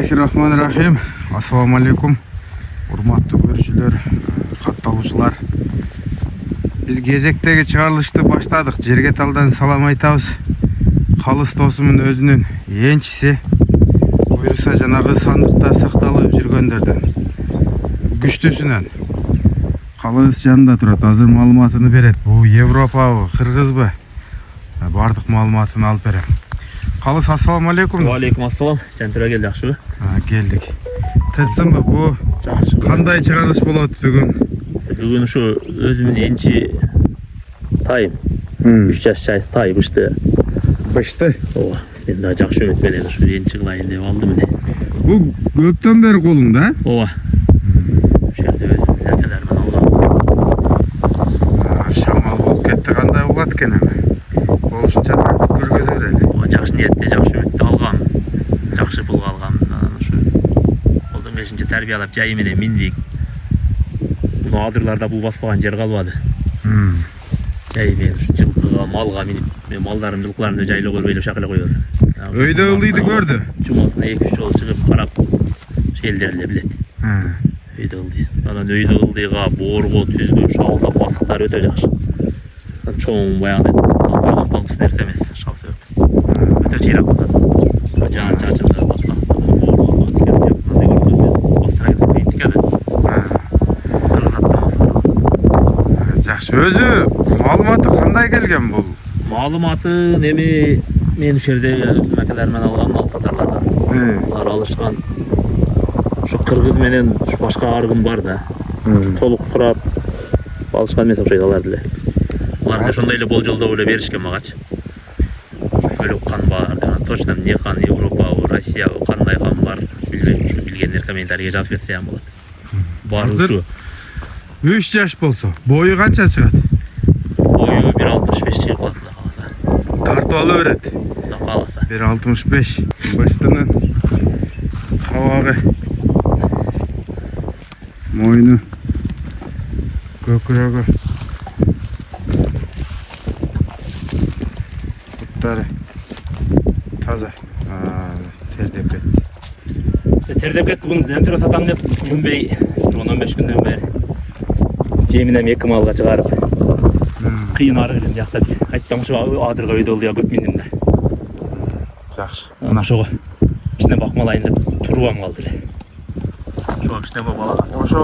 Bismillahirrahmanirrahim. Assalamu alaikum. Урматтуу көрүүчүлөр, катталуучулар. Биз кезектеги чыгарылышты баштадык. Жерге талдан салам айтабыз. Калыс досумун өзүнүн энчиси. Буюрса жанагы сандыкта сакталып жүргөндөрдөн. Күчтүүсүнөн. Калыс жанында турат. Азыр маалыматыны берет. Бул Европабы, Кыргызбы? Бардык маалыматын алып берем. Калыс, ассаламу алейкум. Ва алейкум ассалам. Жантыра келди, жакшыбы? Келдик. Тытсынбы бу? Жакшы. Кандай чыгарылыш болот бүгүн? Бүгүн ушу өзүмдүн энчи тайым. 3 жаш тай бышты. Бышты? Ооба. Мен да жакшы өмөт менен ушу энчи кылайын деп алдым эле. Бу көптөн бери колуңда? Ооба. Ошол жерде лакалар менен алгам. Шамал болуп кетти, кандай болот экен эми? Болушунча тартып көргөзө берели. Ооба, жакшы ниетте, жакшы өмөттө алгам. Жакшы пулга алгам. Ушу колдон келишинче тарбиялап жайы менен миндик. Муну адырларда бул баспаган жер калбады. Жайы менен ушу жылкыга, малга минип, мен малдарым, жылкыларымды жайлоо көрбөй эле шак эле коёбур. Өйдө ылдыйды көрдү. Жумасына 2-3 жолу чыгып карап, шелдер эле билет. Өйдө ылдый. Анан өйдө ылдыйга боорго, түзгө, шалда басыктар өтө жакшы. Чоң баягы талпаган нерсе эмес, шал сөп. Өтө чыйрак болот. Жан чачында жакшы. Өзү маалыматы кандай келген бул? Маалыматы эми мен ушул жерде макалар менен алгам, алсатарлардан. Алар алышкан. Ушу кыргыз менен ушу башка аргын бар да. Толук сурап алышкан эмес окшойт алар деле. Алар да ошондой эле болжолдоп эле беришкен магачы. Бөлөк кан бар, точно эмне кан, Европабы, Россиябы, кандай кан бар билбейм. Ушу билгендер комментарийге жазып кетсе ham болот. Бар ушу. 3 жаш болсо, бою канча чыгат? Бою 1.65 чыгып калат да каласа. Тартып ала берет. Да каласа. 1.65. Баштынын кабагы, мойну, көкүрөгү, буттары таза. Тердеп кетти. Тердеп кетти, буну жантыра сатам деп күнбөй 10-15 күндөн бери жеминен 2 малга чыгарып. Кыйын ары келем жакта биз. Айттым ушу адырга өйдө ылдыга көп миндим да. Жакшы. Мына ошого кичине бакмалайын деп турубам калды эле. Ошого кичине балага. Ошо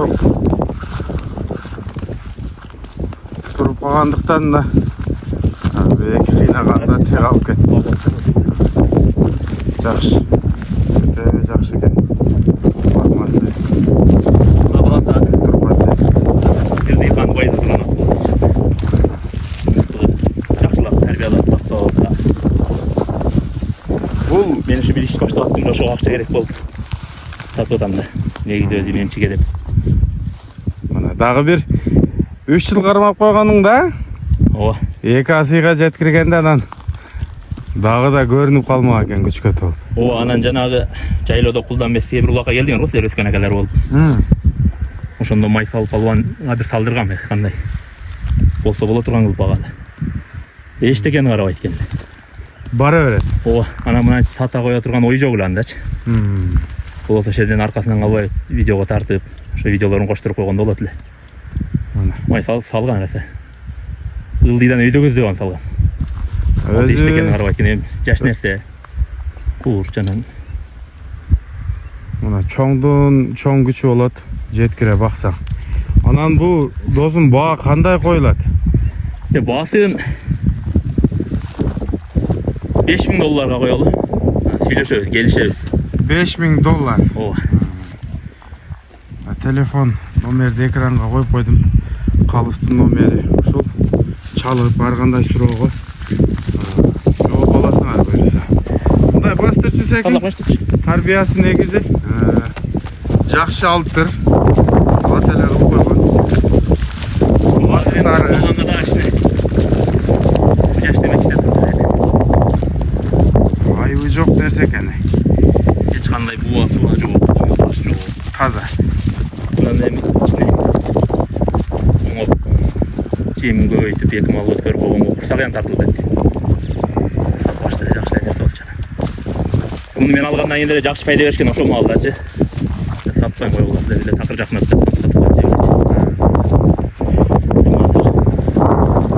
туруп калгандыктан да эки кыйнаганда тер алып кетти. Жакшы. Өтө жакшы экен. Бармасы. Кудай каласа Турбаты. бирдей кан байда турган болот. Жакшылап тарбиялап бактап. Бул Мен ушу бир иш баштап аттым, ошого акча керек болуп сатып атам да. Негизи өзүм эмчиге деп. мына дагы бир 3 жыл кармап койгонуң да? Ооба. 2 асыйга жеткиргенде анан дагы да көрүнүп калмак экен күчкө толуп. Ооба, анан жанагы жайлоодо кулдан эмес бир улакка келдиң го, силер өскөн акалар болуп. Ошондо май салып албан бир салдыргам кандай. Болсо боло турган кылып багалы. Эчтекени карабайт экен. Бара берет. Ооба, анан мына сата коё турган ой жок эле андачы. Болсо ошол жерден аркасынан калбай видеого тартып, ошо видеолорун коштуруп койгондо болот эле. Май салган эсе. Ылдыйдан өйдө көздөп салган. Эчтекени карабайт экен, жаш нерсе. Куур жанан. Мына чоңдун чоң күчү болот, жеткире баксаң. Анан бул досум баа кандай коюлат? Баасын $5000 коелу. Сүйлөшөбүз, келишебиз. $5000. Ооба. Телефон номерди экранга коюп койдум. Калыстын номери ушул. Чалып баргандай суроого жооп аласыңар буюрса. Мындай бастырчы секин. Тарбиясы негизи жакшы алып бер. Ат эле кылып койгон. Басыктары айыбы жок нерсе экен. Эч кандай буасы жок, таш жок. Таза. Анан эми ичине жемин көбөйтүп 2 мал өткөрүп койгонго курсак ям тартылып кетти. Сатып башта эле жакшы нерсе болчу анан. Bunu men alгандан кийин деле жакшы пайда беришкен ошол маалдачы. Сатпай койгулап деле такыр жакынап сатып койдум.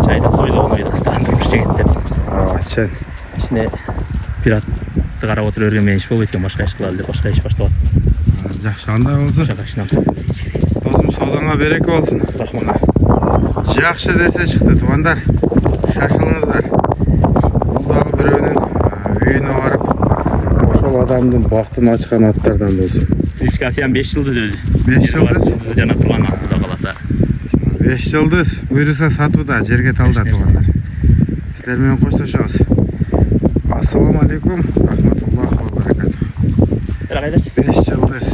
Чайда тойлогон ойдо тандырмыш жигиттер. Чен. İçine piratты карап отуруп өргөн мен иш болбойт экен, башка иш кылалы деп башка иш баштап аттым. Жакшы, андай болсо. Жакшы ишин акчасын бериши. Досум, саудаңа береке болсун. Рахмат. Жакшы нерсе чыкты, туугандар. Шашылыңыздар. Бул дагы бирөөнүн үйүнө барып, ошол адамдын бактын ачкан аттардан болсун. Ишкафиян 5 жылдыз өзү. 5 жылдыз? Жана турган аттыда каласа. 5 жылдыз. Буйруса сатууда, жерге талда туугандар. Силер менен коштошобуз. Ассаламу алейкум, рахматуллахи ва баракатух. 5 5 жылдыз.